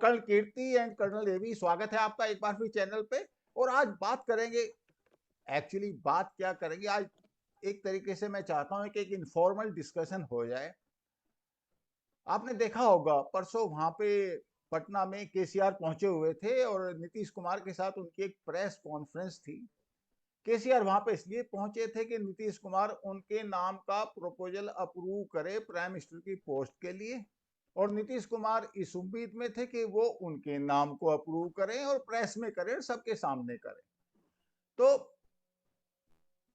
Colonel Kirti and colonel एवी, स्वागत है आपका एक बार फिर चैनल पे। और आज बात करेंगे, एक्चुअली बात क्या करेंगे आज, एक तरीके से मैं चाहता हूं कि एक इनफॉर्मल डिस्कशन हो जाए। आपने देखा होगा परसों वहां पे पटना में केसीआर पहुंचे हुए थे और नीतीश कुमार के साथ उनकी एक प्रेस कॉन्फ्रेंस थी। केसीआर वहां पे इसलिए पहुंचे थे कि नीतीश कुमार उनके नाम का प्रपोजल अप्रूव करे प्राइम मिनिस्टर की पोस्ट के लिए, और नीतीश कुमार इस उम्मीद में थे कि वो उनके नाम को अप्रूव करें और प्रेस में करें, सबके सामने करें। तो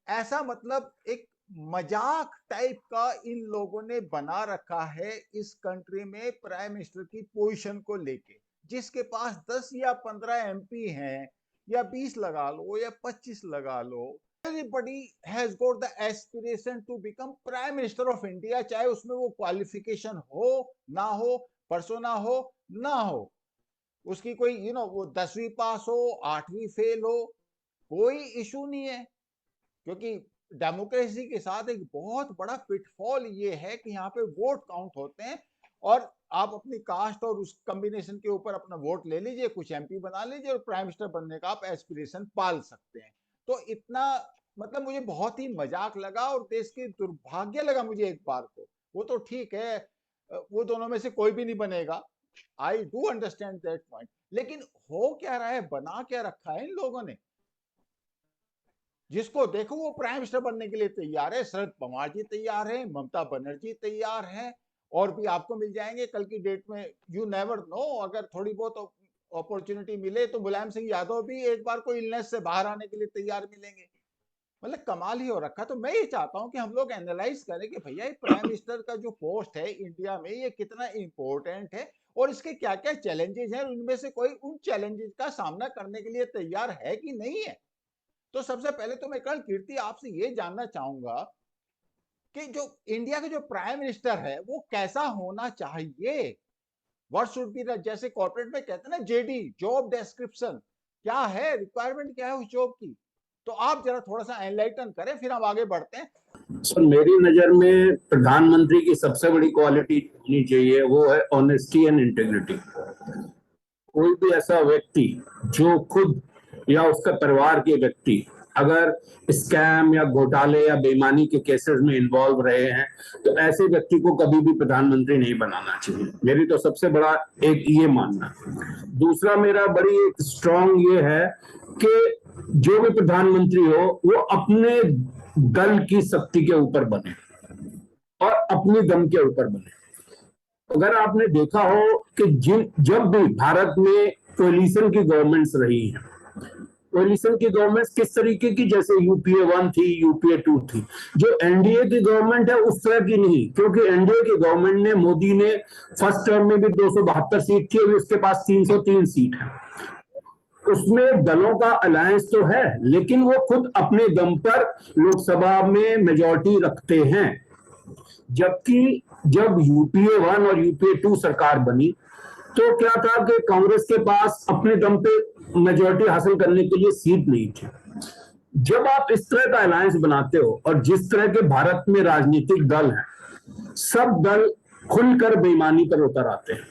ऐसा मतलब एक मजाक टाइप का इन लोगों ने बना रखा है इस कंट्री में प्राइम मिनिस्टर की पोजीशन को लेके। जिसके पास 10 या 15 एमपी हैं, या 20 लगा लो या 25 लगा लो, everybody has got the aspiration to become prime minister of India, चाहे उसमें वो क्वालिफिकेशन हो ना हो, पर्सोना हो ना हो, उसकी कोई वो 10वीं पास हो, 8वीं फेल हो, कोई इशू नहीं है। क्योंकि डेमोक्रेसी के साथ एक बहुत बड़ा पिटफॉल ये है कि यहाँ पे वोट काउंट होते हैं और आप अपनी कास्ट और उस कॉम्बिनेशन के ऊपर अपना वोट ले लीजिए, कुछ एमपी बना लीजिए और प्राइम मिनिस्टर बनने का आप एस्पिरेशन पाल सकते हैं। तो इतना मतलब मुझे बहुत ही मजाक लगा और देश के दुर्भाग्य लगा मुझे एक बार को। वो तो ठीक है, वो दोनों में से कोई भी नहीं बनेगा, I do understand that point, लेकिन हो क्या रहा है, बना क्या रखा है इन लोगों ने। जिसको देखो वो प्राइम मिनिस्टर बनने के लिए तैयार है। शरद पवार जी तैयार है, ममता बनर्जी तैयार है, और भी आपको मिल जाएंगे कल की डेट में। यू नेवर नो, अगर थोड़ी बहुत अपॉर्चुनिटी मिले तो मुलायम सिंह यादव भी एक बार कोई इलनेस से बाहर आने के लिए तैयार मिलेंगे। मतलब कमाल ही हो रखा। तो मैं ये चाहता हूं कि हम लोग एनालाइज करें कि भैया ये प्राइम मिनिस्टर का जो पोस्ट है इंडिया में, ये कितना इंपॉर्टेंट है और इसके क्या क्या चैलेंजेस हैं, उनमें से कोई उन चैलेंजेस का सामना करने के लिए तैयार है कि नहीं है। तो सबसे पहले तो मैं कर्नल कीर्ति आपसे ये जानना चाहूंगा कि जो इंडिया का जो प्राइम मिनिस्टर है वो कैसा होना चाहिए। व्हाट शुड बी, जैसे कॉर्पोरेट में कहते हैं ना जेडी, जॉब डिस्क्रिप्शन, क्या है रिक्वायरमेंट, क्या है उस जॉब की। तो आप जरा थोड़ा सा एनलाइटन करें, फिर हम आगे बढ़ते हैं। सर, मेरी नजर में प्रधानमंत्री की सबसे बड़ी क्वालिटी होनी चाहिए, वो है ऑनेस्टी एंड इंटेग्रिटी। कोई भी ऐसा व्यक्ति जो खुद या उसका परिवार के व्यक्ति अगर स्कैम या घोटाले या बेईमानी के केसेस में इन्वॉल्व रहे हैं तो ऐसे व्यक्ति को कभी भी प्रधानमंत्री नहीं बनाना चाहिए। मेरी तो सबसे बड़ा एक ये मानना। दूसरा मेरा बड़ी एक स्ट्रॉन्ग ये है कि जो भी प्रधानमंत्री हो वो अपने दल की शक्ति के ऊपर बने और अपने दम के ऊपर बने। अगर आपने देखा हो कि जब भी भारत में कोएलिशन की गवर्नमेंट्स रही हैं, कोएलिशन की गवर्नमेंट्स किस तरीके की, जैसे यूपीए 1 थी, यूपीए 2 थी। जो एनडीए की गवर्नमेंट है उस तरह की नहीं, क्योंकि एनडीए की गवर्नमेंट ने, मोदी ने फर्स्ट टर्म में भी 272 सीट थी, अभी उसके पास 303 सीट है। उसमें दलों का अलायंस तो है, लेकिन वो खुद अपने दम पर लोकसभा में मेजॉरिटी रखते हैं। जबकि जब यूपीए 1 और यूपीए 2 सरकार बनी तो क्या था कि कांग्रेस के पास अपने दम पे मेजॉरिटी हासिल करने के लिए सीट नहीं थी। जब आप इस तरह का अलायंस बनाते हो और जिस तरह के भारत में राजनीतिक दल हैं, सब दल खुलकर बेईमानी पर उतर आते हैं।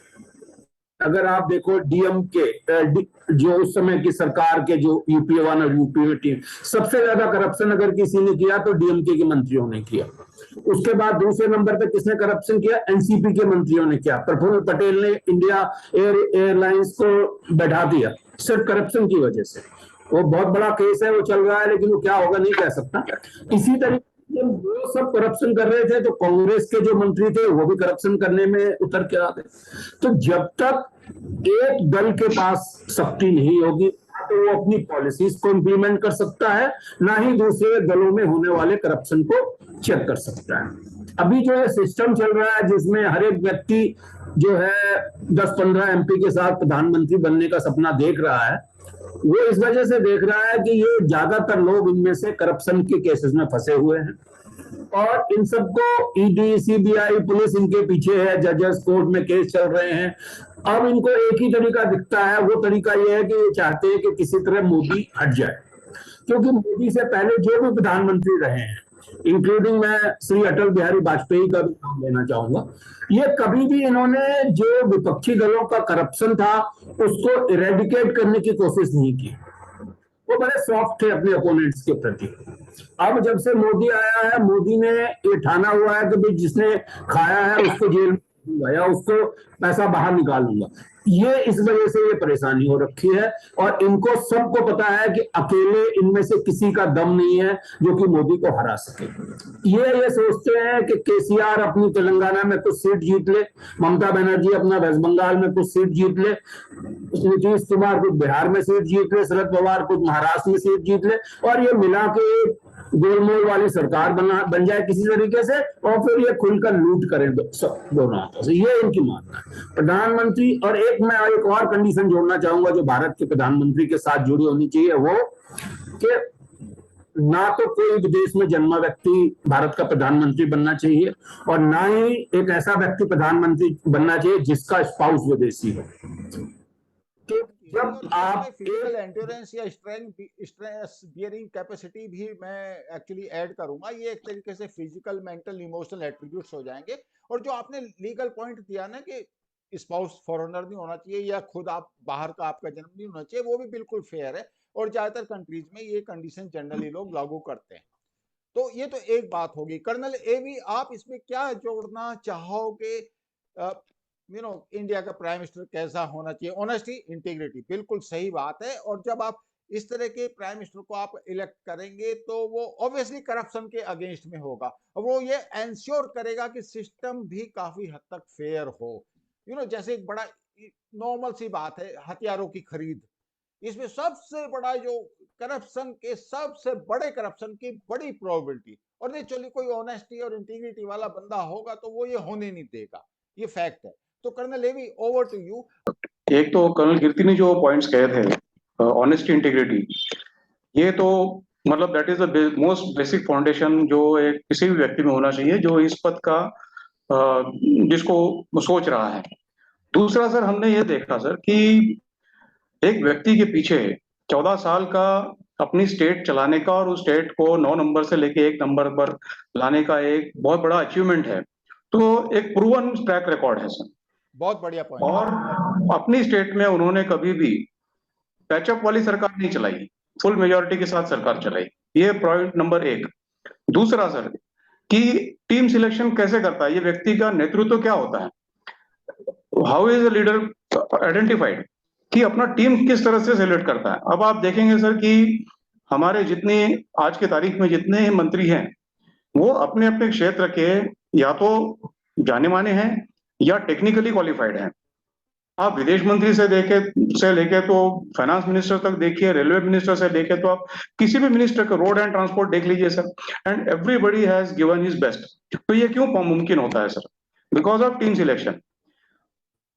अगर आप देखो डीएमके, जो उस समय की सरकार के जो यूपीए 1 और यूपीए 2, सबसे ज्यादा करप्शन अगर किसी ने किया तो डीएमके के मंत्रियों ने किया। उसके बाद दूसरे नंबर पे किसने करप्शन किया? एनसीपी के मंत्रियों ने किया। प्रफुल्ल पटेल ने इंडिया एयरलाइंस को बैठा दिया सिर्फ करप्शन की वजह से। वो बहुत बड़ा केस है, वो चल रहा है, लेकिन वो क्या होगा नहीं कह सकता। इसी तरीके जब वो सब करप्शन कर रहे थे तो कांग्रेस के जो मंत्री थे वो भी करप्शन करने में उतर के आ गए। तो जब तक एक दल के पास शक्ति नहीं होगी तो वो अपनी पॉलिसीज को इंप्लीमेंट कर सकता है, ना ही दूसरे दलों में होने वाले करप्शन को चेक कर सकता है। अभी जो ये सिस्टम चल रहा है जिसमें हर एक व्यक्ति जो है 10-15 एमपी के साथ प्रधानमंत्री बनने का सपना देख रहा है, वो इस वजह से देख रहा है कि ये ज्यादातर लोग इनमें से करप्शन के केसेस में फंसे हुए हैं और इन सबको ईडी, सीबीआई, पुलिस इनके पीछे है, जजेस कोर्ट में केस चल रहे हैं। अब इनको एक ही तरीका दिखता है, वो तरीका ये है कि ये चाहते हैं कि किसी तरह मोदी हट जाए, क्योंकि मोदी से पहले जो भी प्रधानमंत्री रहे हैं इंक्लूडिंग मैं श्री अटल बिहारी वाजपेयी का भी नाम लेना चाहूंगा, ये कभी भी इन्होंने जो विपक्षी दलों का करप्शन था उसको इरेडिकेट करने की कोशिश नहीं की। वो बड़े सॉफ्ट थे अपने अपोनेंट्स के प्रति। अब जब से मोदी आया है, मोदी ने ये ठाना हुआ है कि भाई जिसने खाया है उसको जेल में दूंगा या उसको पैसा बाहर निकालूंगा। ये इस वजह से ये परेशानी हो रखी है, और इनको सबको पता है कि अकेले इनमें से किसी का दम नहीं है जो कि मोदी को हरा सके। ये सोचते हैं कि केसीआर अपनी तेलंगाना में कुछ सीट जीत ले, ममता बनर्जी अपना वेस्ट बंगाल में कुछ सीट जीत ले, नीतीश कुमार कुछ बिहार में सीट जीत ले, शरद पवार कुछ महाराष्ट्र में सीट जीत ले, और ये मिला के गोलमोल वाली सरकार बन जाए किसी तरीके से, और फिर ये खुलकर लूट करें दोनों हाथों से। ये इनकी मानना है। प्रधानमंत्री, और मैं एक और कंडीशन जोड़ना चाहूंगा जो भारत के प्रधानमंत्री के साथ जुड़ी होनी चाहिए, वो कि ना तो कोई विदेश में जन्मा व्यक्ति भारत का प्रधानमंत्री बनना चाहिए, और ना ही एक ऐसा व्यक्ति प्रधानमंत्री बनना चाहिए जिसका स्पाउस विदेशी हो। जब आप फिजिकल एंड्योरेंस या स्ट्रेस बियरिंग कैपेसिटी भी मैं एक्चुअली ऐड करूंगा। ये एक तरीके से फिजिकल, मेंटल, इमोशनल एट्रीब्यूट्स हो जाएंगे। और जो आपने लीगल पॉइंट दिया ना कि स्पाउस फॉरेनर नहीं होना चाहिए या खुद आप बाहर का आपका जन्म नहीं होना चाहिए, वो भी बिल्कुल फेयर है, और ज्यादातर कंट्रीज में ये कंडीशन जनरली लोग लागू करते हैं। तो ये तो एक बात होगी। कर्नल एवी, आप इसमें क्या जोड़ना चाहोगे? इंडिया का प्राइम मिनिस्टर कैसा होना चाहिए? ऑनेस्टी, इंटीग्रिटी, बिल्कुल सही बात है। और जब आप इस तरह के प्राइम मिनिस्टर को आप इलेक्ट करेंगे तो वो ऑब्वियसली करप्शन के अगेंस्ट में होगा, और वो ये एंश्योर करेगा कि सिस्टम भी काफी हद तक फेयर हो। जैसे एक बड़ा नॉर्मल सी बात है हथियारों की खरीद, इसमें सबसे बड़ा जो करप्शन के सबसे बड़े करप्शन की बड़ी प्रोबेबिलिटी, और नेचुरली कोई ऑनेस्टी और इंटीग्रिटी वाला बंदा होगा तो वो ये होने नहीं देगा, ये फैक्ट है। तो colonel Levy, over to you. एक तो कर्नल कीर्ति ने जो पॉइंट्स कहे थे, ऑनेस्टी, इंटीग्रिटी, ये तो मतलब that is the most basic foundation जो एक किसी भी व्यक्ति में होना चाहिए जो इस पद का जिसको सोच रहा है। दूसरा सर, हमने ये देखा सर कि एक व्यक्ति के पीछे 14 साल का अपनी स्टेट चलाने का और उस स्टेट को 9 नंबर से लेके 1 नंबर पर लाने का एक बहुत बड़ा अचीवमेंट है। तो एक प्रूवन ट्रैक रिकॉर्ड है सर। बहुत बढ़िया पॉइंट। और अपनी स्टेट में उन्होंने कभी भी पैचअप वाली सरकार नहीं चलाई, फुल मेजोरिटी के साथ सरकार चलाई। ये पॉइंट नंबर 1। दूसरा सर, कि टीम सिलेक्शन कैसे करता है, ये व्यक्ति का नेतृत्व क्या होता है, how is a leader identified, कि अपना टीम किस तरह से सिलेक्ट करता है। अब आप देखेंगे सर कि हमारे जितने आज के तारीख में जितने मंत्री हैं वो अपने अपने क्षेत्र के या तो जाने माने हैं या टेक्निकली क्वालिफाइड हैं। आप विदेश मंत्री से लेके तो फाइनेंस मिनिस्टर तक देखिए, रेलवे मिनिस्टर से देखे तो आप किसी भी मिनिस्टर का रोड एंड ट्रांसपोर्ट देख लीजिए sir, and everybody has given his best. तो ये क्यों मुमकिन होता है sir? Because of team selection.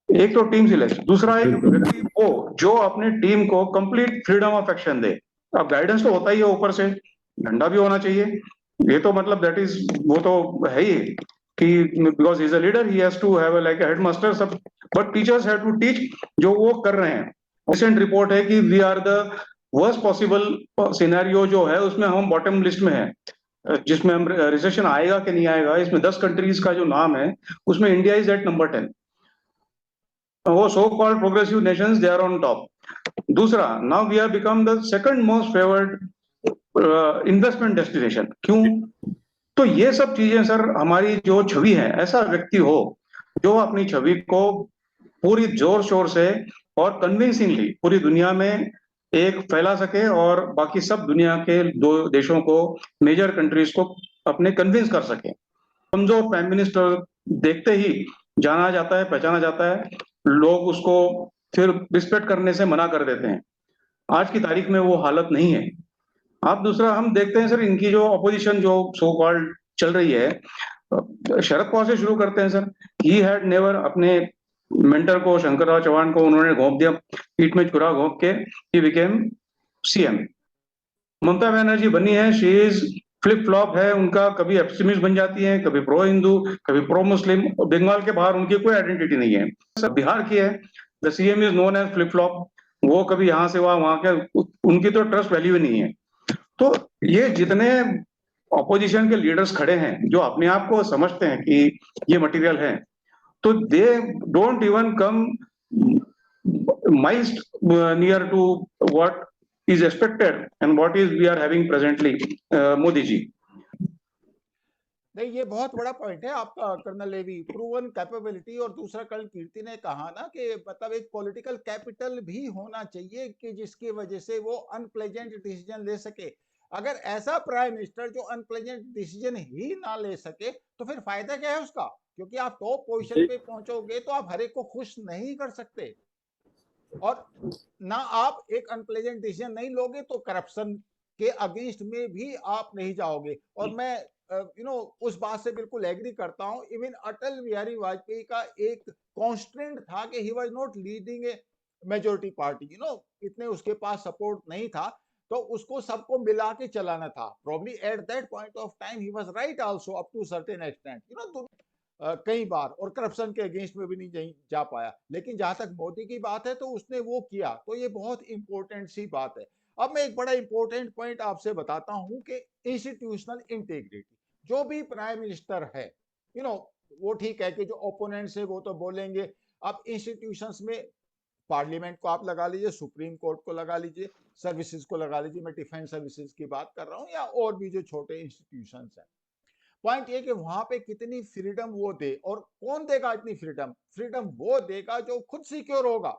एक तो टीम सिलेक्शन, दूसरा एक व्यक्ति को जो अपने टीम को कंप्लीट फ्रीडम ऑफ एक्शन दे। अब गाइडेंस तो होता ही है, ऊपर से डंडा भी होना चाहिए। ये तो मतलब दैट इज, वो तो है ही कि because he is a leader, he has to have like a headmaster सब, but teachers have to teach जो वो कर रहे हैं। रिसेंट रिपोर्ट है कि we are the worst possible scenario जो है उसमें हम बॉटम लिस्ट में है, जिसमें हम रिसेशन आएगा कि नहीं आएगा, इसमें 10 कंट्रीज का जो नाम है उसमें इंडिया इज एट नंबर 10। वो so called progressive nations, they are on top. दूसरा, now we have become the second most favoured investment destination. क्यों? तो ये सब चीजें सर, हमारी जो छवि है, ऐसा व्यक्ति हो जो अपनी छवि को पूरी जोर शोर से और कन्विंसिंगली पूरी दुनिया में एक फैला सके और बाकी सब दुनिया के 2 देशों को, मेजर कंट्रीज को अपने कन्विंस कर सके। हम जो प्राइम मिनिस्टर देखते ही जाना जाता है, पहचाना जाता है, लोग उसको फिर रिस्पेक्ट करने से मना कर देते हैं। आज की तारीख में वो हालत नहीं है। आप दूसरा, हम देखते हैं सर इनकी जो अपोजिशन जो सो कॉल्ड चल रही है, शरद पवार से शुरू करते हैं सर। ही हैड नेवर, अपने मेंटर को, शंकरराव चौहान को उन्होंने घोंप दिया, पीठ में छुरा घोंप के he became CM. Mamata Banerjee बनी है, शी इज फ्लिप फ्लॉप है उनका, कभी एक्सट्रीमिस्ट बन जाती है, कभी प्रो हिंदू, कभी प्रो मुस्लिम। बंगाल के बाहर उनकी कोई आइडेंटिटी नहीं है। सर बिहार की है, the CM is known as flip flop, वो कभी यहाँ से वहां के, उनकी तो ट्रस्ट वैल्यू ही नहीं है। तो ये जितने ऑपोजिशन के लीडर्स खड़े हैं जो अपने आप को समझते हैं कि ये मटेरियल है, तो they don't even come miles near to what is expected and what is we are having presently, Modi ji. नहीं, ये बहुत बड़ा पॉइंट है आपका कर्नल लेवी, प्रूवन कैपेबिलिटी। और दूसरा कर्नल कीर्ति ने कहा ना कि मतलब एक पॉलिटिकल कैपिटल भी होना चाहिए कि जिसकी वजह से वो अनप्लेजेंट डिसीजन ले सके। अगर ऐसा प्राइम मिनिस्टर जो अनप्लेजेंट डिसीजन ही ना ले सके तो फिर फायदा क्या है उसका? क्योंकि आप टॉप पोजीशन पे पहुंचोगे तो आप हर एक को खुश नहीं कर सकते, और ना आप एक अनप्लेजेंट डिसीजन नहीं लोगे तो करप्शन के अगेंस्ट में भी आप नहीं जाओगे। और मैं उस बात से बिल्कुल एग्री करता हूं। इवन अटल बिहारी वाजपेयी का एक कॉन्स्टेंट था कि he was not leading a majority party, इतने उसके पास सपोर्ट नहीं था, तो उसको सबको मिला के चलाना था। Probably at that point of time ही was right also up to certain extent, कई बार, और करप्शन के अगेंस्ट में भी नहीं जा पाया। लेकिन जहां तक मोदी की बात है तो उसने वो किया, तो ये बहुत इंपॉर्टेंट सी बात है। अब मैं एक बड़ा इंपॉर्टेंट पॉइंट आपसे बताता हूं कि इंस्टीट्यूशनल इंटीग्रिटी, जो भी प्राइम मिनिस्टर है, वो ठीक है कि जो ओपोनेंट्स है वो तो बोलेंगे। अब इंस्टीट्यूशंस में पार्लियामेंट को आप लगा लीजिए, सुप्रीम कोर्ट को लगा लीजिए, सर्विसेज को लगा लीजिए, मैं डिफेंस सर्विसेज की बात कर रहा हूं, या और भी जो छोटे इंस्टीट्यूशंस हैं। पॉइंट ये कि वहां पे कितनी फ्रीडम वो दे, और कौन देगा इतनी फ्रीडम? फ्रीडम वो देगा जो खुद सिक्योर होगा,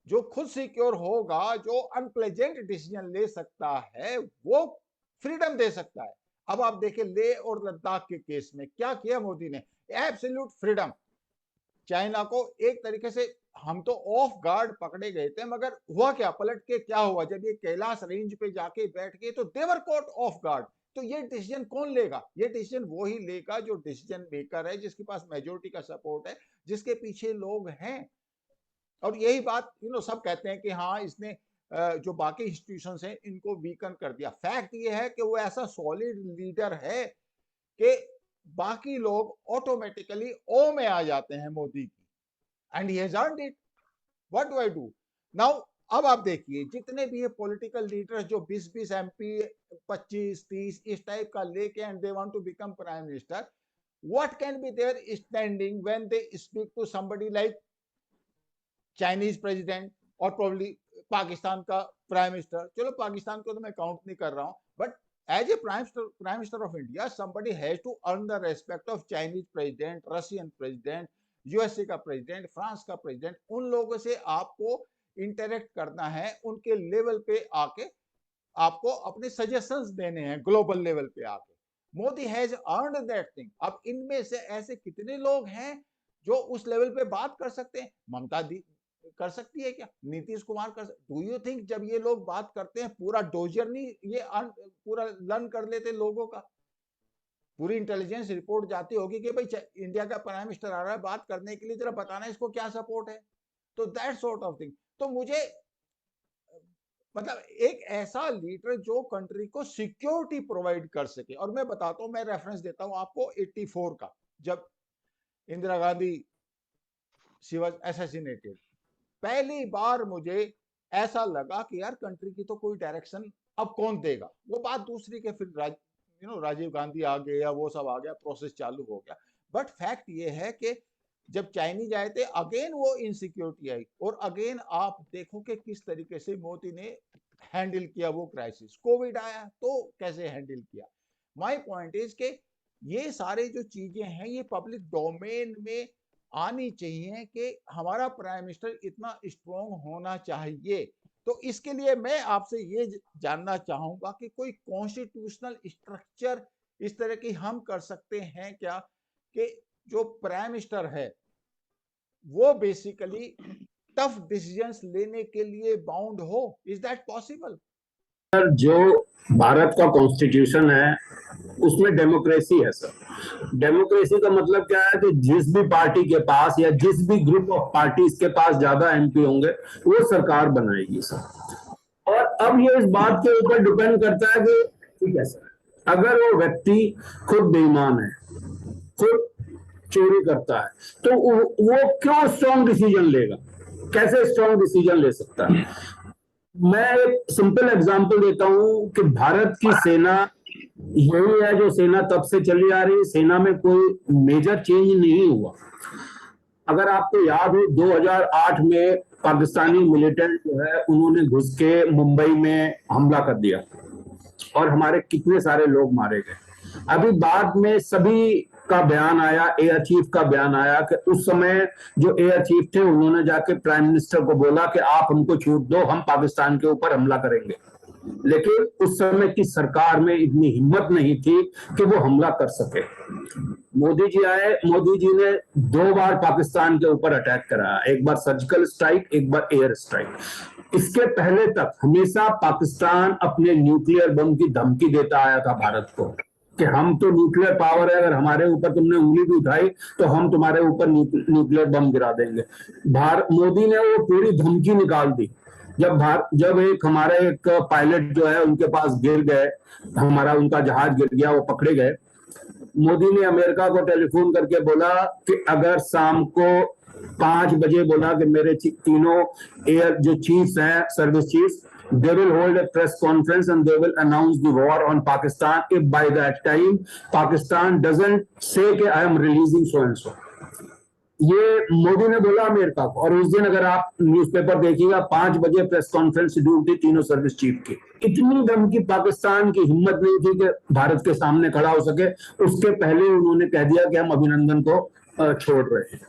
जो खुद सिक्योर होगा, जो अनप्लेजेंट डिसीजन ले सकता है, वो फ्रीडम दे सकता है। अब आप देखिए लेह और लद्दाख के केस में क्या किया मोदी ने, एब्सोल्यूट फ्रीडम। चाइना को एक तरीके से हम तो ऑफ गार्ड पकड़े गए थे, मगर हुआ क्या, पलट के क्या हुआ, जब ये कैलाश रेंज पे जाके बैठ गए तो देवर कॉट ऑफ गार्ड। तो ये डिसीजन कौन लेगा? ये डिसीजन वो ही लेगा जो डिसीजन मेकर है, जिसके पास मेजोरिटी का सपोर्ट है, जिसके पीछे लोग हैं। और यही बात सब कहते हैं कि हाँ इसने जो बाकी इंस्टीट्यूशंस हैं इनको वीकन कर दिया। फैक्ट ये है कि वो ऐसा सॉलिड लीडर है कि बाकी लोग ऑटोमेटिकली ओ में आ जाते हैं मोदी की, and he has earned it. What do I do now? अब आप देखिए जितने भी ये पॉलिटिकल लीडर्स जो 20-20 एमपी, 25-30 इस टाइप का लेके and they want to become prime minister, what can be their standing when they speak to somebody like Chinese president और प्रोबब्ली पाकिस्तान का प्राइम मिनिस्टर? चलो पाकिस्तान को तो मैं काउंट नहीं कर रहा हूं, but as a prime minister of India somebody has to earn the respect of Chinese president, Russian president, USA का प्रेसिडेंट, फ्रांस का प्रेसिडेंट। उन लोगों से आपको इंटरेक्ट करना है, उनके लेवल पे आके आपको अपने सजेशंस देने हैं ग्लोबल लेवल पे आके। Modi has earned that thing. अब इनमें से ऐसे कितने लोग हैं जो उस लेवल पे बात कर सकते हैं? ममता दी कर सकती है क्या? नीतीश कुमार कर सकते? डू यू थिंक जब ये लोग बात करते हैं पूरा डोजर नहीं ये पूरा लर्न कर लेते लोगों का? पूरी इंटेलिजेंस रिपोर्ट जाती होगी कि भाई इंडिया का प्राइम मिनिस्टर आ रहा है बात करने के लिए, जरा बताना इसको क्या सपोर्ट है। तो दैट सॉर्ट ऑफ थिंग। तो मुझे मतलब एक ऐसा लीडर जो कंट्री को सिक्योरिटी प्रोवाइड कर सके। और मैं बताता हूं, मैं रेफरेंस देता हूं आपको 84 का, जब Indira Gandhi she was assassinated. पहली बार मुझे ऐसा लगा कि यार कंट्री की तो कोई डायरेक्शन अब कौन देगा। वो बात दूसरी के फिर राजीव गांधी आ गए या वो सब आ गया, प्रोसेस चालू हो गया। बट फैक्ट ये है कि जब चाइनीज आए थे अगेन वो इनसिक्योरिटी आई, और अगेन आप देखो कि किस तरीके से मोदी ने हैंडल किया वो क्राइसिस। कोविड आया तो कैसे हैंडल किया। माय पॉइंट इज के ये सारे जो चीजें हैं ये पब्लिक डोमेन में आनी चाहिए कि हमारा प्राइम मिनिस्टर इतना स्ट्रॉन्ग होना चाहिए। तो इसके लिए मैं आपसे ये जानना चाहूंगा कि कोई कॉन्स्टिट्यूशनल स्ट्रक्चर इस तरह की हम कर सकते हैं क्या कि जो प्राइम मिनिस्टर है वो बेसिकली टफ डिसीजंस लेने के लिए बाउंड हो? Is that possible? सर, जो भारत का कॉन्स्टिट्यूशन है उसमें डेमोक्रेसी है सर। डेमोक्रेसी का मतलब क्या है कि जिस भी पार्टी के पास या जिस भी ग्रुप ऑफ पार्टीज के पास ज्यादा एमपी होंगे वो सरकार बनाएगी सर। और अब ये इस बात के ऊपर डिपेंड करता है कि ठीक है सर, अगर वो व्यक्ति खुद बेईमान है, खुद चोरी करता है, तो वो क्यों स्ट्रॉन्ग डिसीजन लेगा? कैसे स्ट्रॉन्ग डिसीजन ले सकता है? मैं एक सिंपल एग्जांपल देता हूं कि भारत की सेना यही है जो सेना तब से चली आ रही है, सेना में कोई मेजर चेंज नहीं हुआ। अगर आपको याद हो 2008 में पाकिस्तानी मिलिटेंट जो है उन्होंने घुस के मुंबई में हमला कर दिया और हमारे कितने सारे लोग मारे गए। अभी बाद में सभी का बयान आया, एयर चीफ का बयान आया कि उस समय जो एयर चीफ थे उन्होंने जाके प्राइम मिनिस्टर को बोला कि आप हमको छूट दो, हम पाकिस्तान के ऊपर हमला करेंगे। लेकिन उस समय की सरकार में इतनी हिम्मत नहीं थी कि वो हमला कर सके। मोदी जी आए, मोदी जी ने 2 बार पाकिस्तान के ऊपर अटैक कराया, एक बार सर्जिकल स्ट्राइक, एक बार एयर स्ट्राइक। इसके पहले तक हमेशा पाकिस्तान अपने न्यूक्लियर बम की धमकी देता आया था भारत को कि हम तो न्यूक्लियर पावर है, अगर हमारे ऊपर तुमने उंगली भी उठाई तो हम तुम्हारे ऊपर न्यूक्लियर बम गिरा देंगे। मोदी ने वो पूरी धमकी निकाल दी। जब एक हमारे एक पायलट जो है उनके पास गिर गए, उनका जहाज गिर गया, वो पकड़े गए। मोदी ने अमेरिका को टेलीफोन करके बोला कि अगर शाम को 5 बजे बोला कि मेरे तीनों एयर जो चीफ्स हैं, service chiefs, they will hold a press conference and they will announce the war on Pakistan if by that time Pakistan doesn't say कि I am releasing so and so। ये मोदी ने बोला America को, और उस दिन अगर आप न्यूज़पेपर देखिएगा 5 बजे प्रेस कॉन्फ्रेंस शेड्यूल थी तीनों सर्विस चीफ की। इतनी धमकी पाकिस्तान की हिम्मत नहीं थी कि भारत के सामने खड़ा हो सके। उसके पहले उन्होंने कह दिया कि हम अभिनंदन को छोड़ रहे हैं।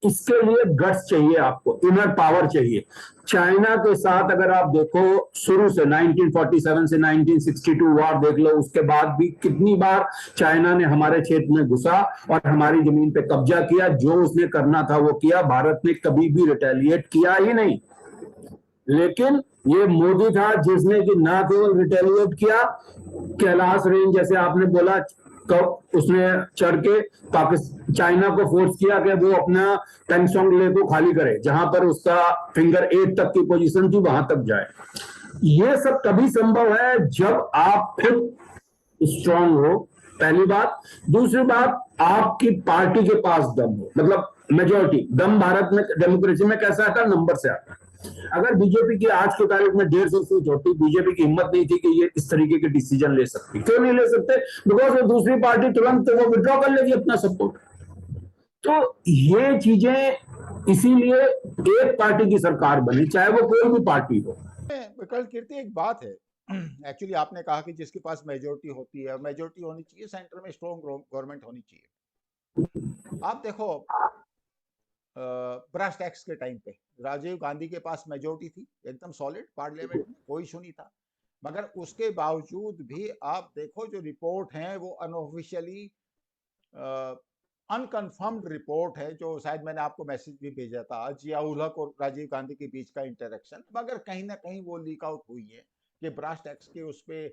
इसके लिए गट्स चाहिए, आपको इनर पावर चाहिए। चाइना के साथ अगर आप देखो शुरू से 1947 से 1962 वॉर देख लो, उसके बाद भी कितनी बार चाइना ने हमारे क्षेत्र में घुसा और हमारी जमीन पे कब्जा किया। जो उसने करना था वो किया, भारत ने कभी भी रिटेलिएट किया ही नहीं। लेकिन ये मोदी था जिसने कि ना केवल रिटेलिएट किया, कैलाश रेंज जैसे आपने बोला, उसने चढ़ के चाइना को फोर्स किया कि वो अपना पेंगसोंग ले को खाली करे, जहां पर उसका फिंगर 8 तक की पोजीशन थी वहां तक जाए। ये सब तभी संभव है जब आप खुद स्ट्रांग हो, पहली बात। दूसरी बात, आपकी पार्टी के पास दम हो, मतलब मेजोरिटी दम। भारत में डेमोक्रेसी में कैसा आता है? नंबर से आता है। अगर बीजेपी की आज के तारीख में 150 सीट होती, बीजेपी की हिम्मत नहीं थी कि ये इस तरीके के डिसीजन ले सकती। क्यों नहीं ले सकते? बिकॉज वो दूसरी पार्टी तुरंत वो विड्रॉ कर लेगी अपना सपोर्ट। तो ये चीजें, इसीलिए एक पार्टी की सरकार बनी, चाहे वो कोई भी पार्टी हो। विकल्प कीर्ति, एक बात है एक्चुअली आपने कहा कि जिसके पास मेजोरिटी होती है, मेजोरिटी होनी चाहिए, सेंटर में स्ट्रॉन्ग गवर्नमेंट होनी चाहिए। आप देखो ब्रास टैक्स के टाइम पे राजीव गांधी के पास मेजोरिटी थी एकदम सॉलिड, पार्लियामेंट में कोई इशू नहीं था। मगर उसके बावजूद भी आप देखो जो रिपोर्ट है वो अनऑफिशियली अनकन्फर्म्ड रिपोर्ट है, जो शायद मैंने आपको मैसेज भी भेजा था, जिया उल हक और राजीव गांधी के बीच का इंटरेक्शन, मगर कहीं ना कहीं वो लीक आउट हुई है कि ब्रास टैक्स के उस पे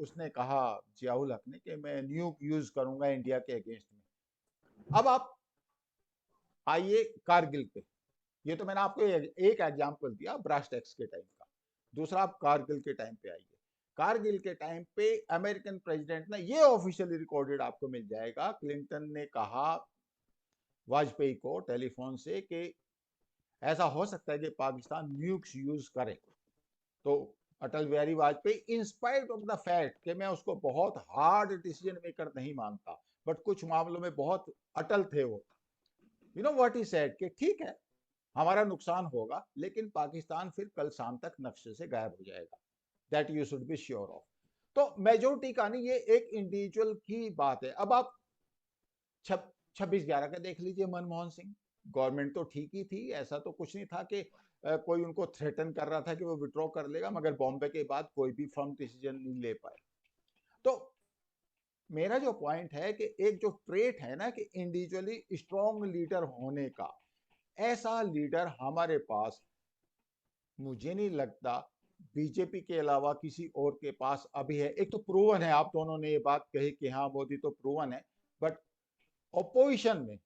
उसने कहा, जिया उल हक ने, कि मैं न्यूक यूज करूंगा इंडिया के अगेंस्ट में। अब आप आइए कारगिल पे, ये तो मैंने आपको एक एग्जांपल दिया ब्रास टैक्स के टाइम का। दूसरा आप कारगिल के टाइम पे आइए। कारगिल के टाइम पे अमेरिकन प्रेसिडेंट ने, ये ऑफिशियली रिकॉर्डेड आपको मिल जाएगा, क्लिंटन ने कहा वाजपेयी को टेलीफोन से कि ऐसा हो सकता है कि पाकिस्तान न्यूक्स यूज करे। तो Atal Bihari Vajpayee, in spite of the fact कि मैं उसको बहुत हार्ड डिसीजन मेकर नहीं मानता, बट कुछ मामलों में बहुत अटल थे वो, you know what he said कि ठीक है हमारा नुकसान होगा, लेकिन पाकिस्तान फिर कल शाम तक नक्शे से गायब हो जाएगा, that you should be sure of. तो मेजोरिटी का नहीं, ये एक इंडिविजुअल की बात है। अब आप 26/11 का देख लीजिए, मनमोहन सिंह, गवर्नमेंट तो ठीक ही थी, ऐसा तो कुछ नहीं था कि कोई उनको थ्रेटन कर रहा था कि वो विड्रॉ कर लेगा, मगर बॉम्बे के बाद कोई भी फर्म डिसीजन नहीं ले पाए। तो मेरा जो पॉइंट है कि एक जो ट्रेट है ना कि इंडिविजुअली स्ट्रॉन्ग लीडर होने का, ऐसा लीडर हमारे पास मुझे नहीं लगता बीजेपी के अलावा किसी और के पास अभी है। एक तो प्रूवन है, आप दोनों ने ये बात कही कि हाँ मोदी तो प्रूवन है, बट ऑपोजिशन में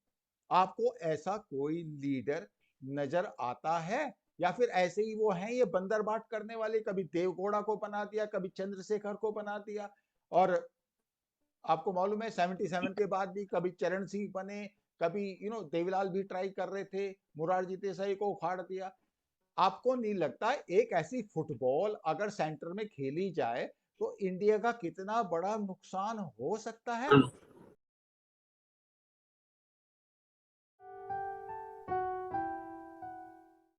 आपको ऐसा कोई लीडर नजर आता है? या फिर ऐसे ही वो हैं ये बंदरबाट करने वाले, कभी देवगौड़ा को बना दिया, कभी चंद्रशेखर को बना दिया, और आपको मालूम है 77 के बाद भी कभी चरण सिंह बने, कभी देवीलाल भी ट्राई कर रहे थे, मुरारजी देसाई को उखाड़ दिया। आपको नहीं लगता एक ऐसी फुटबॉल अगर सेंटर में खेली जाए तो इंडिया का कितना बड़ा नुकसान हो सकता है।